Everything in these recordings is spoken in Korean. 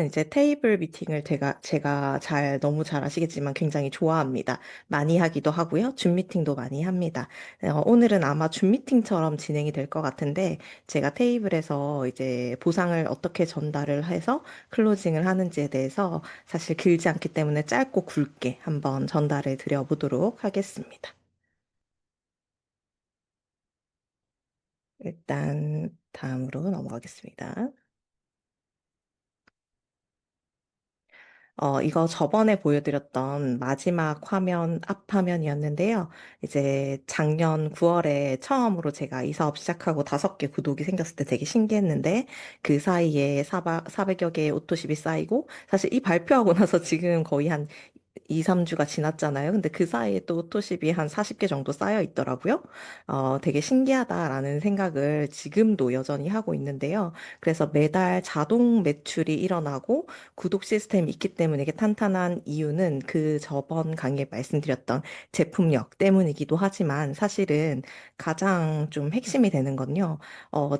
이제 테이블 미팅을 제가 너무 잘 아시겠지만 굉장히 좋아합니다. 많이 하기도 하고요. 줌 미팅도 많이 합니다. 오늘은 아마 줌 미팅처럼 진행이 될 것 같은데, 제가 테이블에서 이제 보상을 어떻게 전달을 해서 클로징을 하는지에 대해서 사실 길지 않기 때문에 짧고 굵게 한번 전달을 드려보도록 하겠습니다. 일단 다음으로 넘어가겠습니다. 이거 저번에 보여드렸던 마지막 화면, 앞 화면이었는데요. 이제 작년 9월에 처음으로 제가 이 사업 시작하고 5개 구독이 생겼을 때 되게 신기했는데, 그 사이에 400여 개의 오토십이 쌓이고, 사실 이 발표하고 나서 지금 거의 한 2, 3주가 지났잖아요. 근데 그 사이에 또 오토십이 한 40개 정도 쌓여 있더라고요. 되게 신기하다라는 생각을 지금도 여전히 하고 있는데요. 그래서 매달 자동 매출이 일어나고 구독 시스템이 있기 때문에 이게 탄탄한 이유는 그 저번 강의에 말씀드렸던 제품력 때문이기도 하지만 사실은 가장 좀 핵심이 되는 건요.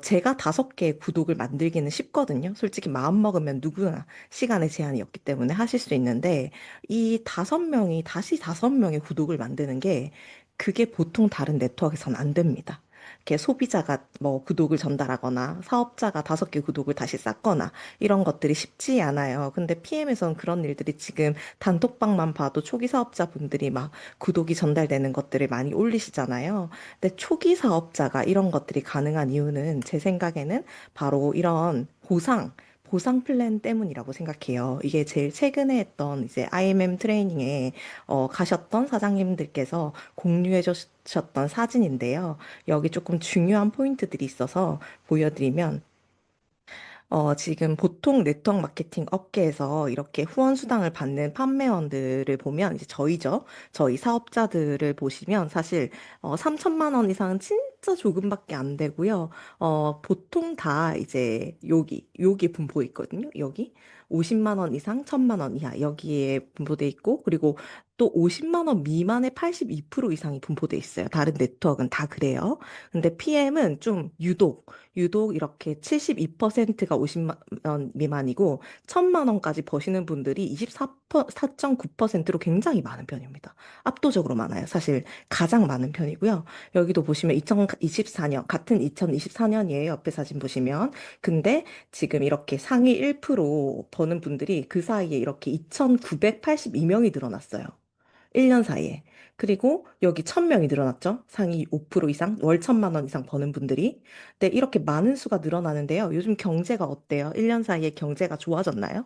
제가 5개 구독을 만들기는 쉽거든요. 솔직히 마음 먹으면 누구나 시간의 제한이 없기 때문에 하실 수 있는데 이 5명이 다시 5명의 구독을 만드는 게 그게 보통 다른 네트워크에서는 안 됩니다. 이렇게 소비자가 뭐 구독을 전달하거나 사업자가 5개 구독을 다시 쌓거나 이런 것들이 쉽지 않아요. 근데 PM에서는 그런 일들이 지금 단톡방만 봐도 초기 사업자분들이 막 구독이 전달되는 것들을 많이 올리시잖아요. 근데 초기 사업자가 이런 것들이 가능한 이유는 제 생각에는 바로 이런 보상 플랜 때문이라고 생각해요. 이게 제일 최근에 했던 이제 IMM 트레이닝에 가셨던 사장님들께서 공유해 주셨던 사진인데요. 여기 조금 중요한 포인트들이 있어서 보여드리면 지금 보통 네트워크 마케팅 업계에서 이렇게 후원 수당을 받는 판매원들을 보면 이제 저희죠. 저희 사업자들을 보시면 사실 3천만 원 이상은 진짜 조금밖에 안 되고요. 보통 다 이제 여기 분포 있거든요. 여기 50만 원 이상, 1천만 원 이하 여기에 분포돼 있고 그리고 또 50만 원 미만의 82% 이상이 분포돼 있어요. 다른 네트워크는 다 그래요. 근데 PM은 좀 유독 이렇게 72%가 50만 원 미만이고 1천만 원까지 버시는 분들이 24.9%로 굉장히 많은 편입니다. 압도적으로 많아요. 사실 가장 많은 편이고요. 여기도 보시면 2024년 같은 2024년이에요. 옆에 사진 보시면. 근데 지금 이렇게 상위 1% 버는 분들이 그 사이에 이렇게 2,982명이 늘어났어요. 1년 사이에. 그리고 여기 1,000명이 늘어났죠. 상위 5% 이상, 월 1천만 원 이상 버는 분들이. 네, 이렇게 많은 수가 늘어나는데요. 요즘 경제가 어때요? 1년 사이에 경제가 좋아졌나요?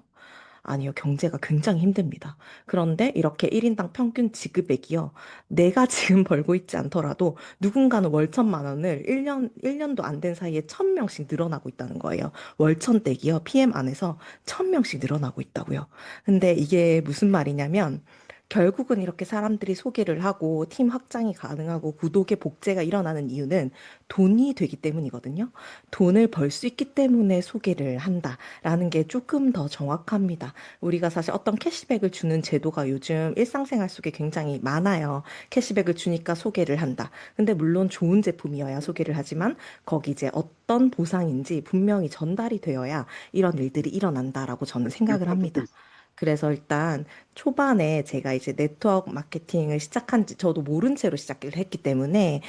아니요, 경제가 굉장히 힘듭니다. 그런데 이렇게 1인당 평균 지급액이요. 내가 지금 벌고 있지 않더라도 누군가는 월 1천만 원을 1년도 안 된 사이에 1,000명씩 늘어나고 있다는 거예요. 월천댁이요. PM 안에서 1,000명씩 늘어나고 있다고요. 근데 이게 무슨 말이냐면 결국은 이렇게 사람들이 소개를 하고 팀 확장이 가능하고 구독의 복제가 일어나는 이유는 돈이 되기 때문이거든요. 돈을 벌 수 있기 때문에 소개를 한다라는 게 조금 더 정확합니다. 우리가 사실 어떤 캐시백을 주는 제도가 요즘 일상생활 속에 굉장히 많아요. 캐시백을 주니까 소개를 한다. 근데 물론 좋은 제품이어야 소개를 하지만 거기 이제 어떤 보상인지 분명히 전달이 되어야 이런 일들이 일어난다라고 저는 생각을 합니다. 그래서 일단 초반에 제가 이제 네트워크 마케팅을 시작한 지 저도 모른 채로 시작을 했기 때문에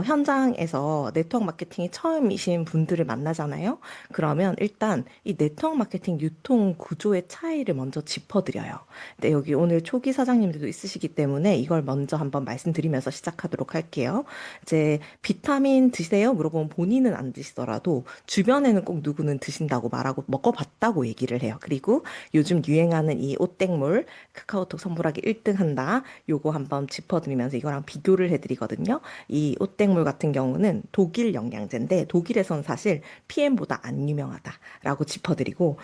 현장에서 네트워크 마케팅이 처음이신 분들을 만나잖아요. 그러면 일단 이 네트워크 마케팅 유통 구조의 차이를 먼저 짚어드려요. 근데 여기 오늘 초기 사장님들도 있으시기 때문에 이걸 먼저 한번 말씀드리면서 시작하도록 할게요. 이제 비타민 드세요? 물어보면 본인은 안 드시더라도 주변에는 꼭 누구는 드신다고 말하고 먹어봤다고 얘기를 해요. 그리고 요즘 유행하는 이 오땡물 카카오톡 선물하기 1등 한다. 요거 한번 짚어드리면서 이거랑 비교를 해드리거든요. 이 오땡물 같은 경우는 독일 영양제인데 독일에선 사실 PM보다 안 유명하다라고 짚어드리고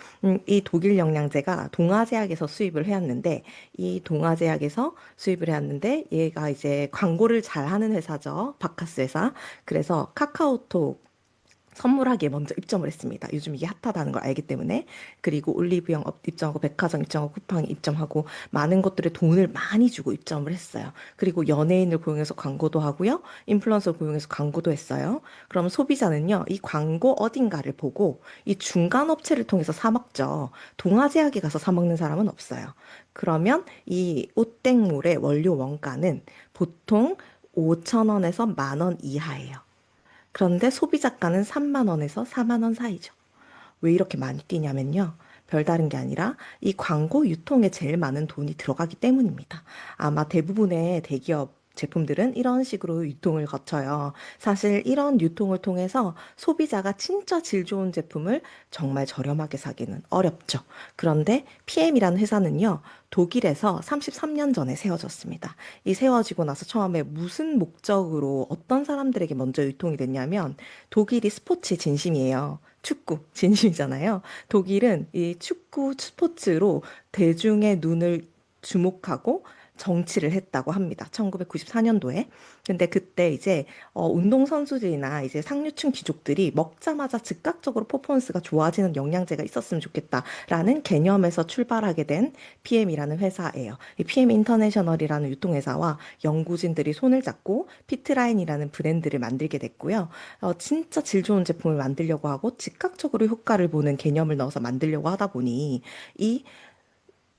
이 독일 영양제가 동아제약에서 수입을 해왔는데 이 동아제약에서 수입을 해왔는데 얘가 이제 광고를 잘 하는 회사죠. 바카스 회사. 그래서 카카오톡 선물하기에 먼저 입점을 했습니다. 요즘 이게 핫하다는 걸 알기 때문에. 그리고 올리브영 입점하고 백화점 입점하고 쿠팡 입점하고 많은 것들에 돈을 많이 주고 입점을 했어요. 그리고 연예인을 고용해서 광고도 하고요. 인플루언서 고용해서 광고도 했어요. 그럼 소비자는요, 이 광고 어딘가를 보고 이 중간 업체를 통해서 사 먹죠. 동아제약에 가서 사 먹는 사람은 없어요. 그러면 이 옷땡물의 원료 원가는 보통 5천 원에서 1만 원 이하예요. 그런데 소비자가는 3만 원에서 4만 원 사이죠. 왜 이렇게 많이 뛰냐면요. 별다른 게 아니라 이 광고 유통에 제일 많은 돈이 들어가기 때문입니다. 아마 대부분의 대기업 제품들은 이런 식으로 유통을 거쳐요. 사실 이런 유통을 통해서 소비자가 진짜 질 좋은 제품을 정말 저렴하게 사기는 어렵죠. 그런데 PM이라는 회사는요, 독일에서 33년 전에 세워졌습니다. 이 세워지고 나서 처음에 무슨 목적으로 어떤 사람들에게 먼저 유통이 됐냐면 독일이 스포츠 진심이에요. 축구 진심이잖아요. 독일은 이 축구 스포츠로 대중의 눈을 주목하고 정치를 했다고 합니다. 1994년도에. 근데 그때 이제 운동선수들이나 이제 상류층 귀족들이 먹자마자 즉각적으로 퍼포먼스가 좋아지는 영양제가 있었으면 좋겠다라는 개념에서 출발하게 된 PM이라는 회사예요. 이 PM 인터내셔널이라는 유통회사와 연구진들이 손을 잡고 피트라인이라는 브랜드를 만들게 됐고요. 진짜 질 좋은 제품을 만들려고 하고 즉각적으로 효과를 보는 개념을 넣어서 만들려고 하다 보니 이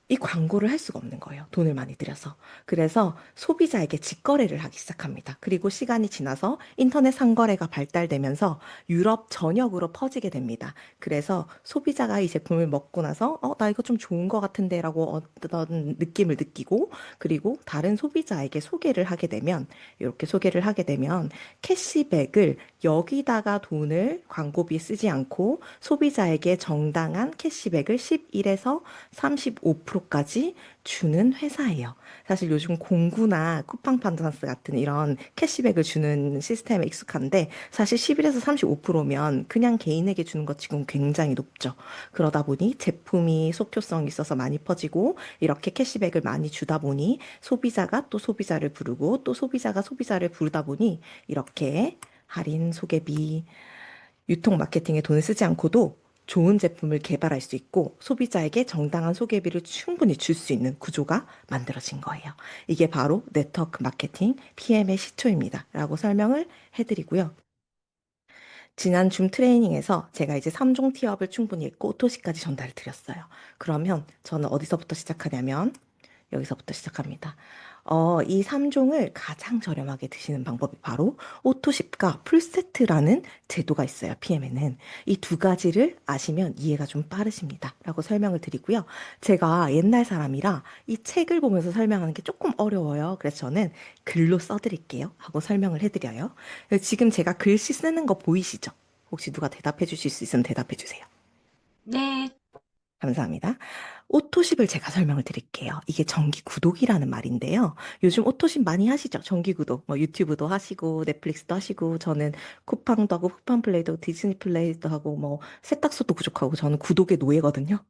이 광고를 할 수가 없는 거예요. 돈을 많이 들여서. 그래서 소비자에게 직거래를 하기 시작합니다. 그리고 시간이 지나서 인터넷 상거래가 발달되면서 유럽 전역으로 퍼지게 됩니다. 그래서 소비자가 이 제품을 먹고 나서, 나 이거 좀 좋은 것 같은데 라고 어떤 느낌을 느끼고, 그리고 다른 소비자에게 소개를 하게 되면, 이렇게 소개를 하게 되면, 캐시백을 여기다가 돈을 광고비에 쓰지 않고 소비자에게 정당한 캐시백을 11에서 35%까지 주는 회사예요. 사실 요즘 공구나 쿠팡 판다스 같은 이런 캐시백을 주는 시스템에 익숙한데 사실 11에서 35%면 그냥 개인에게 주는 것 치고는 굉장히 높죠. 그러다 보니 제품이 속효성이 있어서 많이 퍼지고 이렇게 캐시백을 많이 주다 보니 소비자가 또 소비자를 부르고 또 소비자가 소비자를 부르다 보니 이렇게 할인, 소개비, 유통 마케팅에 돈을 쓰지 않고도 좋은 제품을 개발할 수 있고 소비자에게 정당한 소개비를 충분히 줄 수 있는 구조가 만들어진 거예요. 이게 바로 네트워크 마케팅 PM의 시초입니다. 라고 설명을 해드리고요. 지난 줌 트레이닝에서 제가 이제 3종 티업을 충분히 했고 오토시까지 전달을 드렸어요. 그러면 저는 어디서부터 시작하냐면 여기서부터 시작합니다. 이 3종을 가장 저렴하게 드시는 방법이 바로 오토십과 풀세트라는 제도가 있어요. PM에는. 이 두 가지를 아시면 이해가 좀 빠르십니다. 라고 설명을 드리고요. 제가 옛날 사람이라 이 책을 보면서 설명하는 게 조금 어려워요. 그래서 저는 글로 써드릴게요. 하고 설명을 해드려요. 지금 제가 글씨 쓰는 거 보이시죠? 혹시 누가 대답해 주실 수 있으면 대답해 주세요. 네, 감사합니다. 오토십을 제가 설명을 드릴게요. 이게 정기 구독이라는 말인데요. 요즘 오토십 많이 하시죠? 정기 구독. 뭐 유튜브도 하시고 넷플릭스도 하시고 저는 쿠팡도 하고 쿠팡 플레이도 디즈니 플레이도 하고 뭐 세탁소도 구독하고 저는 구독의 노예거든요.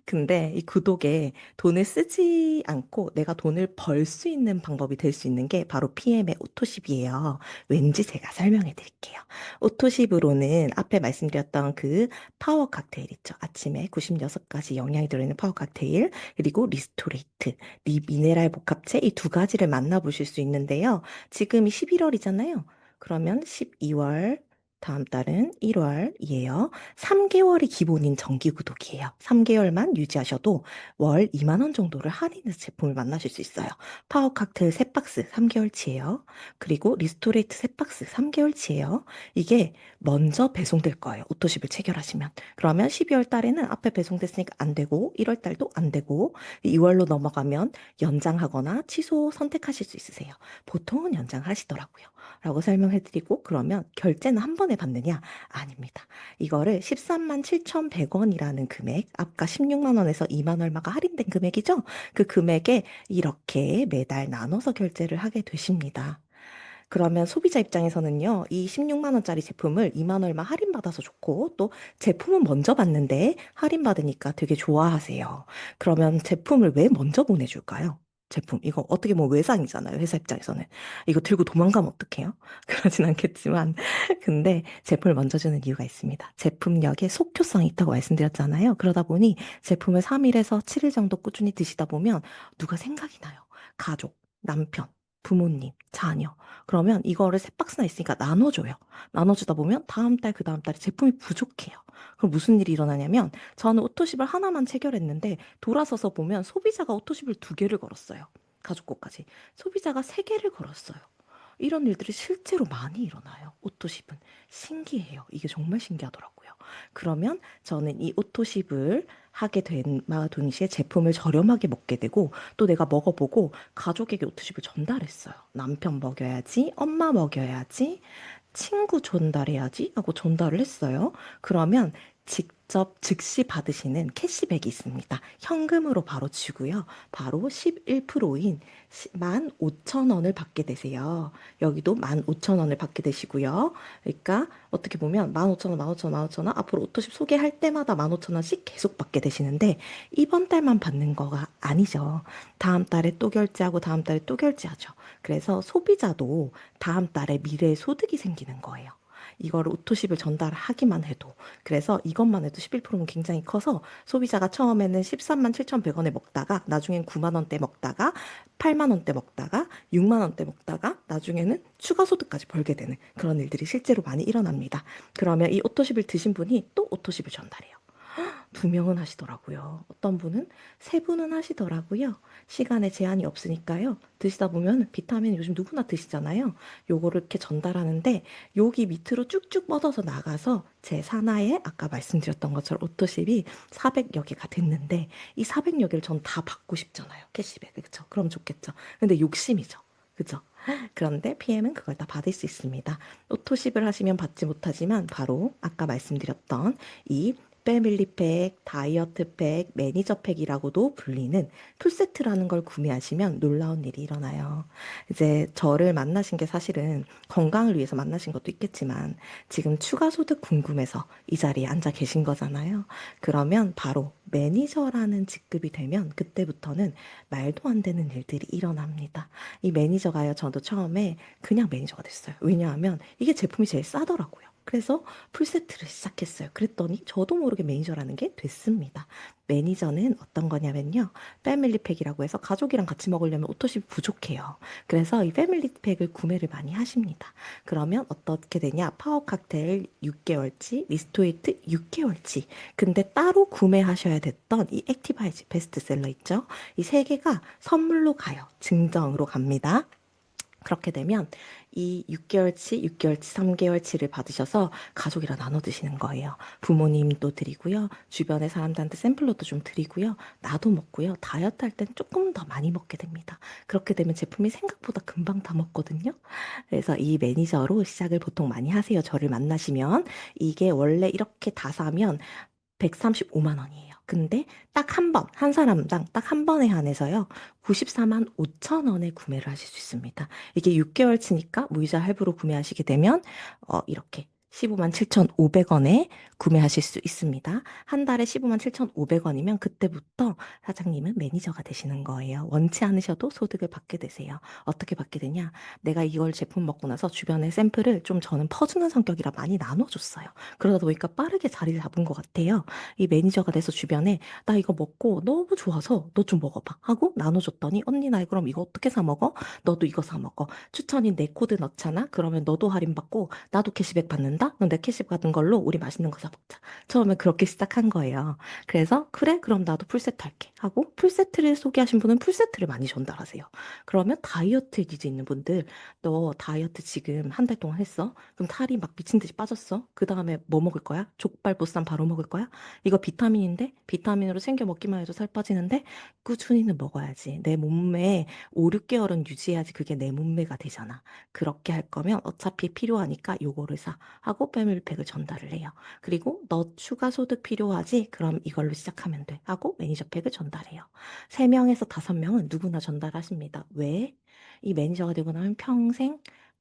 근데 이 구독에 돈을 쓰지 않고 내가 돈을 벌 수 있는 방법이 될 수 있는 게 바로 PM의 오토십이에요. 왠지 제가 설명해 드릴게요. 오토십으로는 앞에 말씀드렸던 그 파워 칵테일 있죠. 아침에 96가지 영양이 들어있는 파워 칵테일, 그리고 리스토레이트, 미네랄 복합체 이 두 가지를 만나보실 수 있는데요. 지금이 11월이잖아요. 그러면 12월, 다음 달은 1월이에요. 3개월이 기본인 정기 구독이에요. 3개월만 유지하셔도 월 2만 원 정도를 할인해서 제품을 만나실 수 있어요. 파워 칵테일 3박스 3개월치예요. 그리고 리스토레이트 3박스 3개월치예요. 이게 먼저 배송될 거예요. 오토십을 체결하시면. 그러면 12월 달에는 앞에 배송됐으니까 안 되고 1월 달도 안 되고 2월로 넘어가면 연장하거나 취소 선택하실 수 있으세요. 보통은 연장하시더라고요. 라고 설명해드리고 그러면 결제는 한 번에 받느냐? 아닙니다. 이거를 13만 7,100원이라는 금액, 아까 16만 원에서 2만 얼마가 할인된 금액이죠? 그 금액에 이렇게 매달 나눠서 결제를 하게 되십니다. 그러면 소비자 입장에서는요, 이 16만 원짜리 제품을 2만 얼마 할인받아서 좋고, 또 제품은 먼저 받는데 할인받으니까 되게 좋아하세요. 그러면 제품을 왜 먼저 보내줄까요? 제품. 이거 어떻게 보면 외상이잖아요. 회사 입장에서는. 이거 들고 도망가면 어떡해요? 그러진 않겠지만. 근데 제품을 먼저 주는 이유가 있습니다. 제품력에 속효성이 있다고 말씀드렸잖아요. 그러다 보니 제품을 3일에서 7일 정도 꾸준히 드시다 보면 누가 생각이 나요. 가족, 남편, 부모님, 자녀. 그러면 이거를 세 박스나 있으니까 나눠줘요. 나눠주다 보면 다음 달, 그 다음 달에 제품이 부족해요. 그럼 무슨 일이 일어나냐면 저는 오토십을 하나만 체결했는데 돌아서서 보면 소비자가 오토십을 두 개를 걸었어요. 가족 거까지. 소비자가 세 개를 걸었어요. 이런 일들이 실제로 많이 일어나요. 오토십은. 신기해요. 이게 정말 신기하더라고요. 그러면 저는 이 오토십을 하게 된 동시에 제품을 저렴하게 먹게 되고 또 내가 먹어보고 가족에게 오토십을 전달했어요. 남편 먹여야지, 엄마 먹여야지, 친구 전달해야지 하고 전달을 했어요. 그러면 직접 즉시 받으시는 캐시백이 있습니다. 현금으로 바로 주고요. 바로 11%인 15,000원을 받게 되세요. 여기도 15,000원을 받게 되시고요. 그러니까 어떻게 보면 15,000원, 15,000원, 15,000원 앞으로 오토십 소개할 때마다 15,000원씩 계속 받게 되시는데 이번 달만 받는 거가 아니죠. 다음 달에 또 결제하고 다음 달에 또 결제하죠. 그래서 소비자도 다음 달에 미래의 소득이 생기는 거예요. 이거를 오토십을 전달하기만 해도. 그래서 이것만 해도 11%는 굉장히 커서 소비자가 처음에는 13만 7,100원에 먹다가 나중엔 9만 원대 먹다가 8만 원대 먹다가 6만 원대 먹다가 나중에는 추가 소득까지 벌게 되는 그런 일들이 실제로 많이 일어납니다. 그러면 이 오토십을 드신 분이 또 오토십을 전달해요. 두 명은 하시더라고요. 어떤 분은 세 분은 하시더라고요. 시간에 제한이 없으니까요. 드시다 보면 비타민 요즘 누구나 드시잖아요. 요거를 이렇게 전달하는데 여기 밑으로 쭉쭉 뻗어서 나가서 제 산하에 아까 말씀드렸던 것처럼 오토십이 400여 개가 됐는데 이 400여 개를 전 다 받고 싶잖아요. 캐시백. 그렇죠? 그럼 좋겠죠. 근데 욕심이죠. 그죠? 그런데 PM은 그걸 다 받을 수 있습니다. 오토십을 하시면 받지 못하지만 바로 아까 말씀드렸던 이 패밀리팩, 다이어트팩, 매니저팩이라고도 불리는 풀세트라는 걸 구매하시면 놀라운 일이 일어나요. 이제 저를 만나신 게 사실은 건강을 위해서 만나신 것도 있겠지만 지금 추가 소득 궁금해서 이 자리에 앉아 계신 거잖아요. 그러면 바로 매니저라는 직급이 되면 그때부터는 말도 안 되는 일들이 일어납니다. 이 매니저가요, 저도 처음에 그냥 매니저가 됐어요. 왜냐하면 이게 제품이 제일 싸더라고요. 그래서 풀세트를 시작했어요. 그랬더니 저도 모르게 매니저라는 게 됐습니다. 매니저는 어떤 거냐면요. 패밀리팩이라고 해서 가족이랑 같이 먹으려면 오토십이 부족해요. 그래서 이 패밀리팩을 구매를 많이 하십니다. 그러면 어떻게 되냐? 파워 칵테일 6개월치, 리스토이트 6개월치. 근데 따로 구매하셔야 됐던 이 액티바이즈 베스트셀러 있죠? 이 세 개가 선물로 가요. 증정으로 갑니다. 그렇게 되면 이 6개월치, 6개월치, 3개월치를 받으셔서 가족이랑 나눠 드시는 거예요. 부모님도 드리고요. 주변의 사람들한테 샘플로도 좀 드리고요. 나도 먹고요. 다이어트 할 땐 조금 더 많이 먹게 됩니다. 그렇게 되면 제품이 생각보다 금방 다 먹거든요. 그래서 이 매니저로 시작을 보통 많이 하세요. 저를 만나시면. 이게 원래 이렇게 다 사면 135만 원이에요. 근데 딱 한 번, 한 사람당 딱 한 번에 한해서요. 94만 5천 원에 구매를 하실 수 있습니다. 이게 6개월치니까 무이자 할부로 구매하시게 되면 이렇게 15만 7,500원에 구매하실 수 있습니다. 한 달에 15만 7,500원이면 그때부터 사장님은 매니저가 되시는 거예요. 원치 않으셔도 소득을 받게 되세요. 어떻게 받게 되냐? 내가 이걸 제품 먹고 나서 주변에 샘플을 좀 저는 퍼주는 성격이라 많이 나눠줬어요. 그러다 보니까 빠르게 자리를 잡은 것 같아요. 이 매니저가 돼서 주변에 나 이거 먹고 너무 좋아서 너 좀 먹어봐 하고 나눠줬더니 언니 나 그럼 이거 어떻게 사 먹어? 너도 이거 사 먹어. 추천인 내 코드 넣잖아? 그러면 너도 할인받고 나도 캐시백 받는다? 그럼 내 캐시백 받은 걸로 우리 맛있는 거 사 먹자. 처음에 그렇게 시작한 거예요. 그래서 그래? 그럼 나도 풀세트 할게 하고 풀세트를 소개하신 분은 풀세트를 많이 전달하세요. 그러면 다이어트 니즈 있는 분들 너 다이어트 지금 한 달 동안 했어? 그럼 살이 막 미친 듯이 빠졌어? 그 다음에 뭐 먹을 거야? 족발 보쌈 바로 먹을 거야? 이거 비타민인데? 비타민으로 챙겨 먹기만 해도 살 빠지는데? 꾸준히는 먹어야지. 내 몸매에 5, 6개월은 유지해야지 그게 내 몸매가 되잖아. 그렇게 할 거면 어차피 필요하니까 요거를 사. 하고 패밀리팩을 전달을 해요. 그리고 너 추가 소득 필요하지? 그럼 이걸로 시작하면 돼. 하고 매니저팩을 전달해요. 3명에서 5명은 누구나 전달하십니다. 왜? 이 매니저가 되고 나면 평생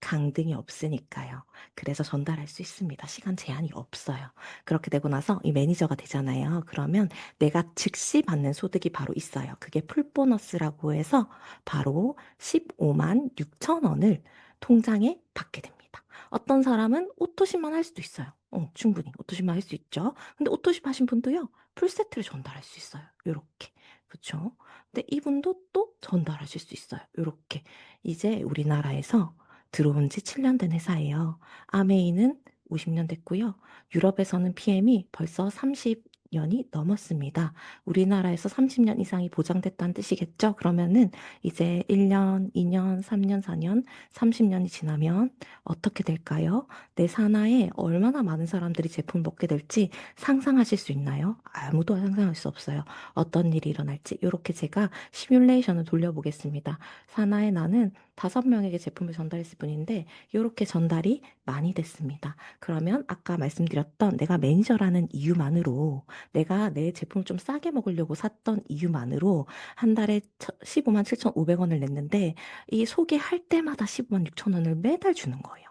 강등이 없으니까요. 그래서 전달할 수 있습니다. 시간 제한이 없어요. 그렇게 되고 나서 이 매니저가 되잖아요. 그러면 내가 즉시 받는 소득이 바로 있어요. 그게 풀보너스라고 해서 바로 15만 6천 원을 통장에 받게 됩니다. 어떤 사람은 오토십만 할 수도 있어요. 충분히 오토십만 할 수 있죠. 근데 오토십 하신 분도요, 풀세트를 전달할 수 있어요. 요렇게. 그쵸? 근데 이분도 또 전달하실 수 있어요. 요렇게. 이제 우리나라에서 들어온 지 7년 된 회사예요. 아메이는 50년 됐고요. 유럽에서는 PM이 벌써 30년이 넘었습니다. 우리나라에서 30년 이상이 보장됐다는 뜻이겠죠? 그러면은 이제 1년, 2년, 3년, 4년, 30년이 지나면 어떻게 될까요? 내 산하에 얼마나 많은 사람들이 제품을 먹게 될지 상상하실 수 있나요? 아무도 상상할 수 없어요. 어떤 일이 일어날지. 이렇게 제가 시뮬레이션을 돌려보겠습니다. 산하에 나는 5명에게 제품을 전달했을 뿐인데 이렇게 전달이 많이 됐습니다. 그러면 아까 말씀드렸던 내가 매니저라는 이유만으로, 내가 내 제품을 좀 싸게 먹으려고 샀던 이유만으로 한 달에 15만 7,500원을 냈는데 이 소개할 때마다 15만 6천 원을 매달 주는 거예요.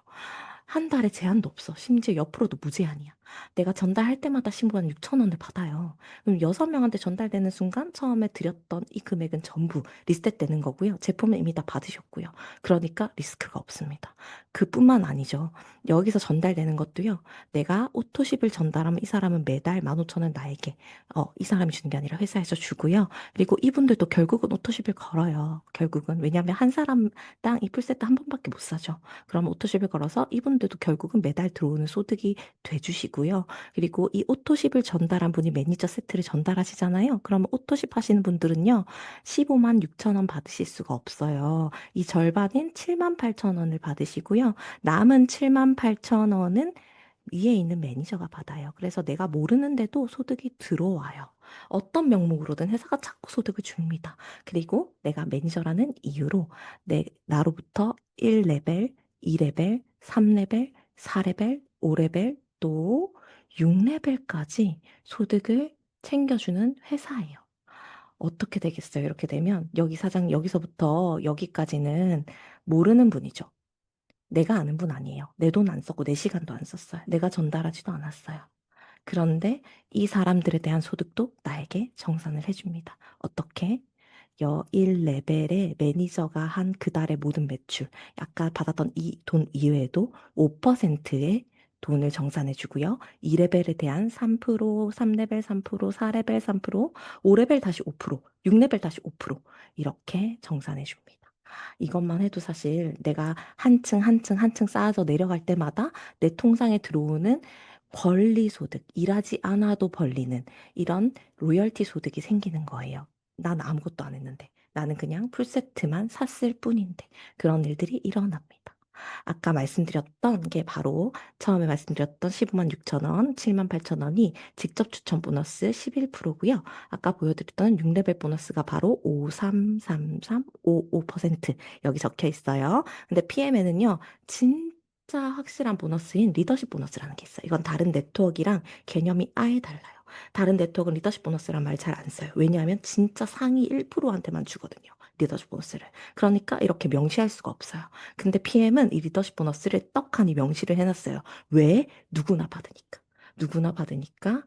한 달에 제한도 없어. 심지어 옆으로도 무제한이야. 내가 전달할 때마다 15만 6천 원을 받아요. 그럼 6명한테 전달되는 순간 처음에 드렸던 이 금액은 전부 리셋되는 거고요. 제품은 이미 다 받으셨고요. 그러니까 리스크가 없습니다. 그뿐만 아니죠. 여기서 전달되는 것도요. 내가 오토십을 전달하면 이 사람은 매달 15,000원 나에게, 이 사람이 주는 게 아니라 회사에서 주고요. 그리고 이분들도 결국은 오토십을 걸어요. 결국은. 왜냐하면 한 사람당 이 풀세트 한 번밖에 못 사죠. 그럼 오토십을 걸어서 이분들도 결국은 매달 들어오는 소득이 돼주시고요. 그리고 이 오토십을 전달한 분이 매니저 세트를 전달하시잖아요. 그러면 오토십 하시는 분들은요, 15만 6천 원 받으실 수가 없어요. 이 절반인 7만 8천 원을 받으시고요. 남은 7만 8천 원은 위에 있는 매니저가 받아요. 그래서 내가 모르는데도 소득이 들어와요. 어떤 명목으로든 회사가 자꾸 소득을 줍니다. 그리고 내가 매니저라는 이유로 나로부터 1레벨, 2레벨, 3레벨, 4레벨, 5레벨, 또 6레벨까지 소득을 챙겨주는 회사예요. 어떻게 되겠어요? 이렇게 되면 여기 사장 여기서부터 여기까지는 모르는 분이죠. 내가 아는 분 아니에요. 내 돈 안 썼고 내 시간도 안 썼어요. 내가 전달하지도 않았어요. 그런데 이 사람들에 대한 소득도 나에게 정산을 해줍니다. 어떻게? 1레벨의 매니저가 한 그달의 모든 매출, 아까 받았던 이 돈 이외에도 5%의 돈을 정산해 주고요. 2레벨에 대한 3%, 3레벨 3%, 4레벨 3%, 5레벨 다시 5%, 6레벨 다시 5% 이렇게 정산해 줍니다. 이것만 해도 사실 내가 한 층, 한 층, 한 층 쌓아서 내려갈 때마다 내 통장에 들어오는 권리 소득, 일하지 않아도 벌리는 이런 로열티 소득이 생기는 거예요. 난 아무것도 안 했는데. 나는 그냥 풀세트만 샀을 뿐인데. 그런 일들이 일어납니다. 아까 말씀드렸던 게 바로 처음에 말씀드렸던 15만 6천 원, 7만 8천 원이 직접 추천 보너스 11%고요. 아까 보여드렸던 6레벨 보너스가 바로 533355% 여기 적혀 있어요. 근데 PM에는요, 진짜 확실한 보너스인 리더십 보너스라는 게 있어요. 이건 다른 네트워크랑 개념이 아예 달라요. 다른 네트워크는 리더십 보너스란 말 잘 안 써요. 왜냐하면 진짜 상위 1%한테만 주거든요. 리더십 보너스를. 그러니까 이렇게 명시할 수가 없어요. 근데 PM은 이 리더십 보너스를 떡하니 명시를 해놨어요. 왜? 누구나 받으니까. 누구나 받으니까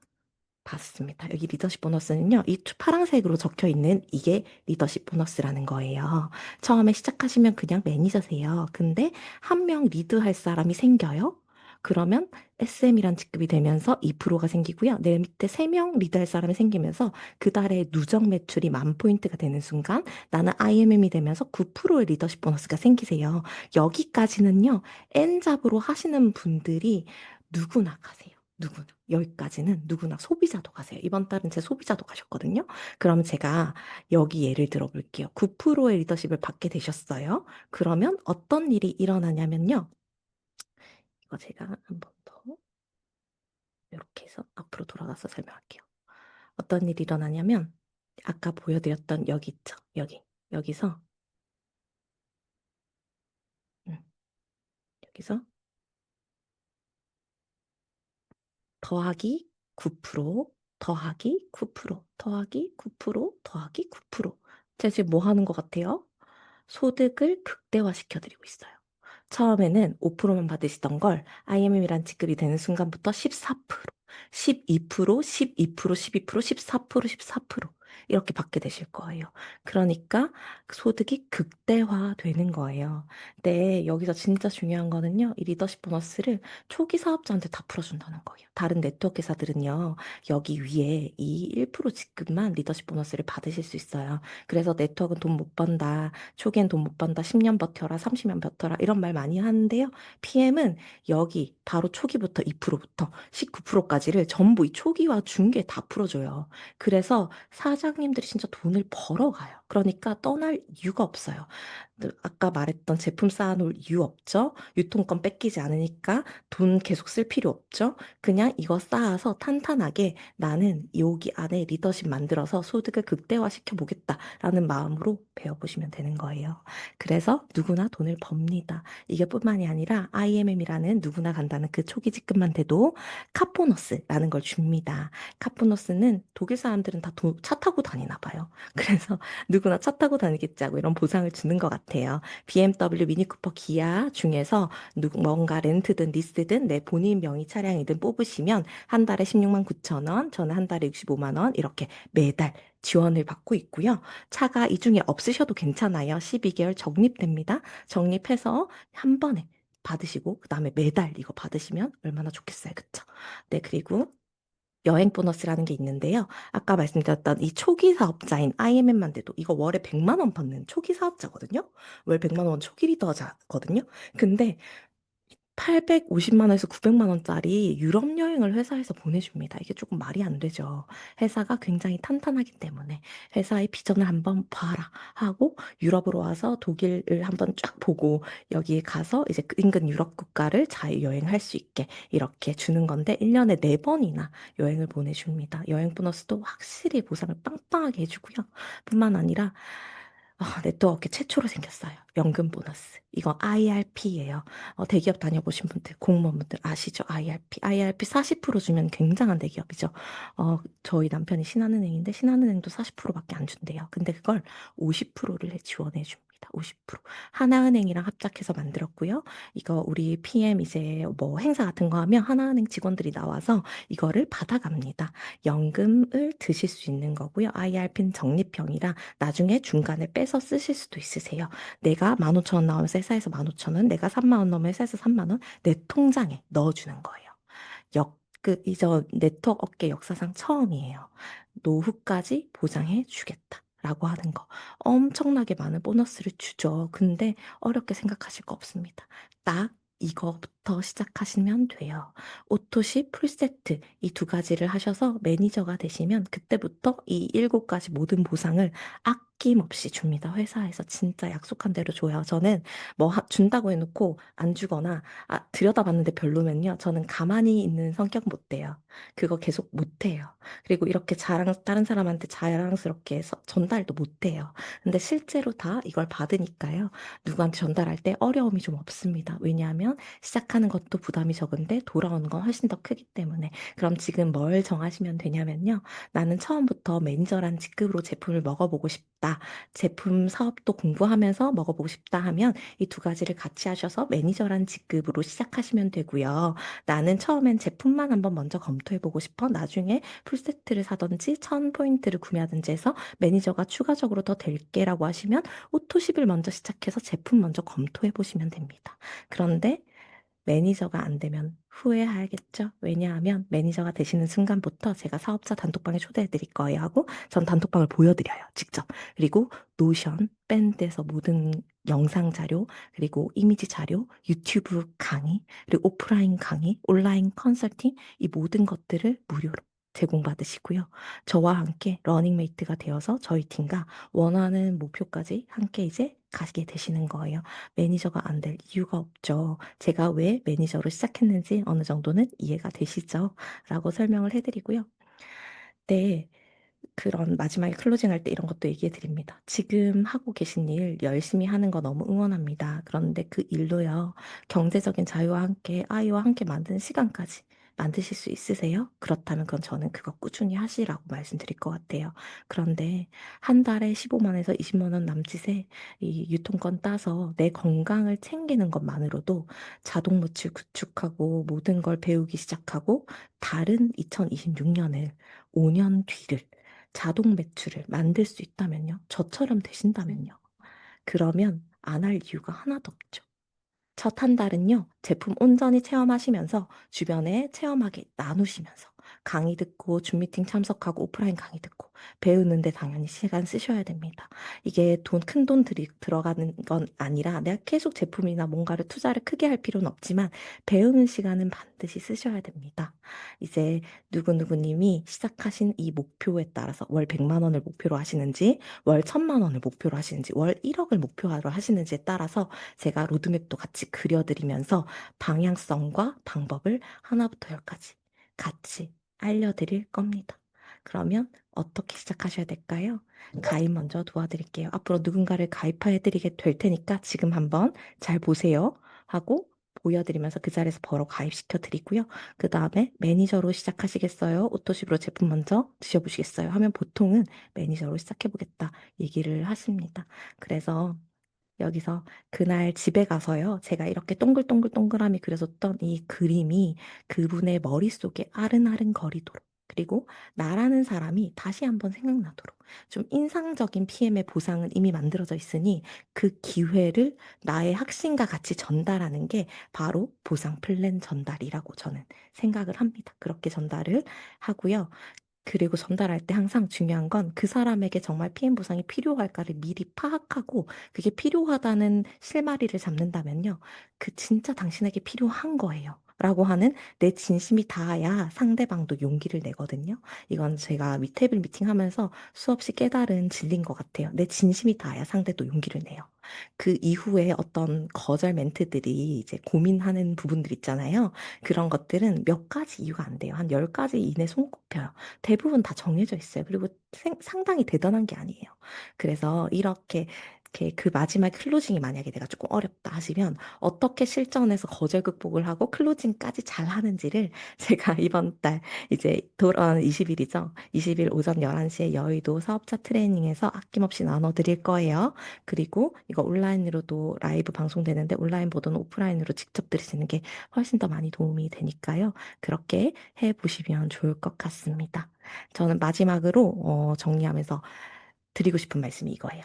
받습니다. 여기 리더십 보너스는요, 이 파란색으로 적혀 있는 이게 리더십 보너스라는 거예요. 처음에 시작하시면 그냥 매니저세요. 근데 한 명 리드할 사람이 생겨요. 그러면 SM이란 직급이 되면서 2%가 생기고요. 내 밑에 3명 리드할 사람이 생기면서 그 달에 누적 매출이 10,000포인트가 되는 순간 나는 IMM이 되면서 9%의 리더십 보너스가 생기세요. 여기까지는요, N잡으로 하시는 분들이 누구나 가세요. 누구나. 여기까지는 누구나 소비자도 가세요. 이번 달은 제 소비자도 가셨거든요. 그럼 제가 여기 예를 들어 볼게요. 9%의 리더십을 받게 되셨어요. 그러면 어떤 일이 일어나냐면요. 이거 제가 한 번 더 이렇게 해서 앞으로 돌아가서 설명할게요. 어떤 일이 일어나냐면 아까 보여드렸던 여기 있죠. 여기서 음, 여기서 더하기 9%, 더하기 9%, 더하기 9%, 더하기 9%. 제가 지금 뭐 하는 것 같아요? 소득을 극대화시켜 드리고 있어요. 처음에는 5%만 받으시던 걸 IMM이란 직급이 되는 순간부터 14%, 12%, 12%, 12%, 14%, 14% 이렇게 받게 되실 거예요. 그러니까 소득이 극대화되는 거예요. 근데 여기서 진짜 중요한 거는요. 이 리더십 보너스를 초기 사업자한테 다 풀어준다는 거예요. 다른 네트워크 회사들은요. 여기 위에 이 1% 지급만 리더십 보너스를 받으실 수 있어요. 그래서 네트워크는 돈 못 번다. 초기엔 돈 못 번다. 10년 버텨라. 30년 버텨라. 이런 말 많이 하는데요. PM은 여기 바로 초기부터 2%부터 19%까지를 전부 이 초기와 중기에 다 풀어줘요. 그래서 사장님들이 진짜 돈을 벌어가요. 그러니까 떠날 이유가 없어요. 아까 말했던 제품 쌓아놓을 이유 없죠? 유통권 뺏기지 않으니까 돈 계속 쓸 필요 없죠? 그냥 이거 쌓아서 탄탄하게 나는 여기 안에 리더십 만들어서 소득을 극대화시켜 보겠다라는 마음으로 배워보시면 되는 거예요. 그래서 누구나 돈을 법니다. 이게 뿐만이 아니라 IMM이라는 누구나 간다는 그 초기 직급만 돼도 카보너스라는 걸 줍니다. 카보너스는 독일 사람들은 다 차 타고 다니나 봐요. 그래서 누구나 차 타고 다니겠지 하고 이런 보상을 주는 것 같아요. BMW, 미니쿠퍼, 기아 중에서 뭔가 렌트든 리스든 내 본인 명의 차량이든 뽑으시면 한 달에 16만 9천 원, 저는 한 달에 65만 원 이렇게 매달 지원을 받고 있고요. 차가 이 중에 없으셔도 괜찮아요. 12개월 적립됩니다. 적립해서 한 번에 받으시고 그다음에 매달 이거 받으시면 얼마나 좋겠어요. 그쵸? 네, 그리고 여행 보너스라는 게 있는데요. 아까 말씀드렸던 이 초기 사업자인 IMM만 돼도 이거 월에 100만 원 받는 초기 사업자거든요. 월 100만 원 초기 리더자거든요. 근데 850만 원에서 900만 원짜리 유럽 여행을 회사에서 보내줍니다. 이게 조금 말이 안 되죠. 회사가 굉장히 탄탄하기 때문에 회사의 비전을 한번 봐라 하고 유럽으로 와서 독일을 한번 쫙 보고 여기에 가서 이제 그 인근 유럽 국가를 자유여행할 수 있게 이렇게 주는 건데 1년에 4번이나 여행을 보내줍니다. 여행 보너스도 확실히 보상을 빵빵하게 해주고요. 뿐만 아니라 네트워크 최초로 생겼어요. 연금 보너스. 이거 IRP예요. 대기업 다녀보신 분들, 공무원분들 아시죠? IRP. IRP 40% 주면 굉장한 대기업이죠. 저희 남편이 신한은행인데 신한은행도 40%밖에 안 준대요. 근데 그걸 50%를 지원해 줍니다. 50%. 하나은행이랑 합작해서 만들었고요. 이거 우리 PM 이제 뭐 행사 같은 거 하면 하나은행 직원들이 나와서 이거를 받아갑니다. 연금을 드실 수 있는 거고요. IRP는 적립형이라 나중에 중간에 빼서 쓰실 수도 있으세요. 내가 15,000원 나오면 회사에서 15,000원, 내가 3만 원 나오면 회사에서 3만 원 내 통장에 넣어주는 거예요. 이전 네트워크 업계 역사상 처음이에요. 노후까지 보장해 주겠다라고 하는 거. 엄청나게 많은 보너스를 주죠. 근데 어렵게 생각하실 거 없습니다. 딱 이거부터 시작하시면 돼요. 오토시, 풀세트 이 두 가지를 하셔서 매니저가 되시면 그때부터 이 7가지 모든 보상을 아낌없이 줍니다. 회사에서 진짜 약속한 대로 줘요. 저는 뭐 준다고 해놓고 안 주거나 들여다봤는데 별로면요. 저는 가만히 있는 성격 못 돼요. 그거 계속 못 해요. 그리고 이렇게 다른 사람한테 자랑스럽게 전달도 못 해요. 근데 실제로 다 이걸 받으니까요. 누구한테 전달할 때 어려움이 좀 없습니다. 왜냐하면 시작하는 것도 부담이 적은데 돌아오는 건 훨씬 더 크기 때문에. 그럼 지금 뭘 정하시면 되냐면요. 나는 처음부터 매니저란 직급으로 제품을 먹어보고 싶다. 제품 사업도 공부하면서 먹어보고 싶다 하면 이 두 가지를 같이 하셔서 매니저란 직급으로 시작하시면 되고요. 나는 처음엔 제품만 한번 먼저 검토해보고 싶어. 나중에 풀세트를 사든지 1000포인트를 구매하든지 해서 매니저가 추가적으로 더 될게라고 하시면 오토십을 먼저 시작해서 제품 먼저 검토해보시면 됩니다. 그런데 매니저가 안 되면 후회하겠죠? 왜냐하면 매니저가 되시는 순간부터 제가 사업자 단톡방에 초대해 드릴 거예요 하고 전 단톡방을 보여드려요. 직접. 그리고 노션, 밴드에서 모든 영상 자료, 그리고 이미지 자료, 유튜브 강의, 그리고 오프라인 강의, 온라인 컨설팅 이 모든 것들을 무료로 제공받으시고요. 저와 함께 러닝메이트가 되어서 저희 팀과 원하는 목표까지 함께 이제 가시게 되시는 거예요. 매니저가 안 될 이유가 없죠. 제가 왜 매니저로 시작했는지 어느 정도는 이해가 되시죠? 라고 설명을 해드리고요. 네, 그런 마지막에 클로징 할 때 이런 것도 얘기해 드립니다. 지금 하고 계신 일 열심히 하는 거 너무 응원합니다. 그런데 그 일로요, 경제적인 자유와 함께 아이와 함께 만드는 시간까지 만드실 수 있으세요? 그렇다면 그건 저는 그거 꾸준히 하시라고 말씀드릴 것 같아요. 그런데 한 달에 15만 원에서 20만 원 남짓의 이 유통권 따서 내 건강을 챙기는 것만으로도 자동 물질 구축하고 모든 걸 배우기 시작하고 다른 2026년을 5년 뒤를 자동 매출을 만들 수 있다면요. 저처럼 되신다면요. 그러면 안 할 이유가 하나도 없죠. 첫 한 달은요, 제품 온전히 체험하시면서 주변에 체험하게 나누시면서 강의 듣고 줌 미팅 참석하고 오프라인 강의 듣고 배우는데 당연히 시간 쓰셔야 됩니다. 이게 큰 돈 들어가는 건 아니라 내가 계속 제품이나 뭔가를 투자를 크게 할 필요는 없지만 배우는 시간은 반드시 쓰셔야 됩니다. 이제 누구누구님이 시작하신 이 목표에 따라서 월 100만 원을 목표로 하시는지 월 1000만 원을 목표로 하시는지 월 1억을 목표로 하시는지에 따라서 제가 로드맵도 같이 그려드리면서 방향성과 방법을 하나부터 열까지 같이 알려드릴 겁니다. 그러면 어떻게 시작하셔야 될까요? 가입 먼저 도와드릴게요. 앞으로 누군가를 가입해드리게 될 테니까 지금 한번 잘 보세요 하고 보여드리면서 그 자리에서 바로 가입시켜 드리고요. 그 다음에 매니저로 시작하시겠어요? 오토십으로 제품 먼저 드셔보시겠어요? 하면 보통은 매니저로 시작해보겠다 얘기를 하십니다. 그래서 여기서 그날 집에 가서요, 제가 이렇게 동글동글 동그라미 그려줬던 이 그림이 그분의 머릿속에 아른아른 거리도록, 그리고 나라는 사람이 다시 한번 생각나도록, 좀 인상적인 PM의 보상은 이미 만들어져 있으니 그 기회를 나의 학생과 같이 전달하는 게 바로 보상 플랜 전달이라고 저는 생각을 합니다. 그렇게 전달을 하고요. 그리고 전달할 때 항상 중요한 건 그 사람에게 정말 피해 보상이 필요할까를 미리 파악하고 그게 필요하다는 실마리를 잡는다면요. 그 진짜 당신에게 필요한 거예요. 라고 하는 내 진심이 닿아야 상대방도 용기를 내거든요. 이건 제가 테이블 미팅 하면서 수없이 깨달은 진리인 것 같아요. 내 진심이 닿아야 상대도 용기를 내요. 그 이후에 어떤 거절 멘트들이 이제 고민하는 부분들 있잖아요. 그런 것들은 몇 가지 이유가 안 돼요. 한 10가지 이내 손꼽혀요. 대부분 다 정해져 있어요. 그리고 상당히 대단한 게 아니에요. 그래서 이렇게 그 마지막 클로징이 만약에 내가 조금 어렵다 하시면 어떻게 실전에서 거절 극복을 하고 클로징까지 잘 하는지를 제가 이번 달 이제 돌아오는 20일이죠. 20일 오전 11시에 여의도 사업자 트레이닝에서 아낌없이 나눠드릴 거예요. 그리고 이거 온라인으로도 라이브 방송되는데 온라인보다는 오프라인으로 직접 들으시는 게 훨씬 더 많이 도움이 되니까요. 그렇게 해보시면 좋을 것 같습니다. 저는 마지막으로 정리하면서 드리고 싶은 말씀이 이거예요.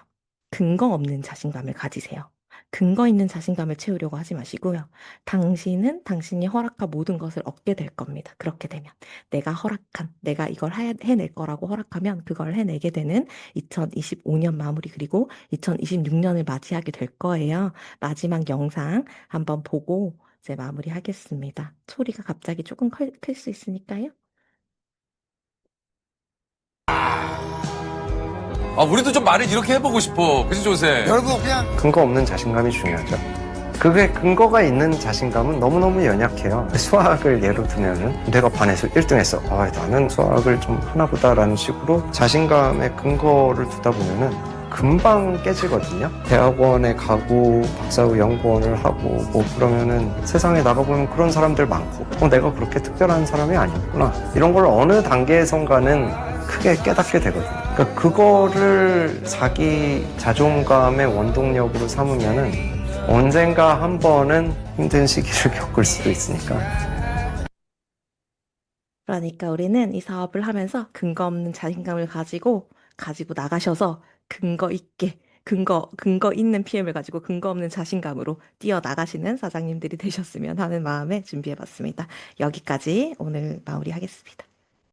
근거 없는 자신감을 가지세요. 근거 있는 자신감을 채우려고 하지 마시고요. 당신은 당신이 허락한 모든 것을 얻게 될 겁니다. 그렇게 되면 내가 이걸 해낼 거라고 허락하면 그걸 해내게 되는 2025년 마무리 그리고 2026년을 맞이하게 될 거예요. 마지막 영상 한번 보고 이제 마무리하겠습니다. 소리가 갑자기 조금 클 수 있으니까요. 아, 우리도 좀 말을 이렇게 해보고 싶어. 그치, 조세? 결국 그냥 근거 없는 자신감이 중요하죠. 그게 근거가 있는 자신감은 너무너무 연약해요. 수학을 예로 들면은 내가 반에서 1등 했어. 아, 나는 수학을 좀 하나보다라는 식으로 자신감의 근거를 두다 보면은 금방 깨지거든요. 대학원에 가고 박사후 연구원을 하고 뭐 그러면은 세상에 나가보면 그런 사람들 많고 내가 그렇게 특별한 사람이 아니었구나. 이런 걸 어느 단계에선가는 크게 깨닫게 되거든요. 그러니까 그거를 자기 자존감의 원동력으로 삼으면은 언젠가 한 번은 힘든 시기를 겪을 수도 있으니까. 그러니까 우리는 이 사업을 하면서 근거 없는 자신감을 가지고 나가셔서 근거 있는 PM을 가지고 근거 없는 자신감으로 뛰어나가시는 사장님들이 되셨으면 하는 마음에 준비해봤습니다. 여기까지 오늘 마무리하겠습니다.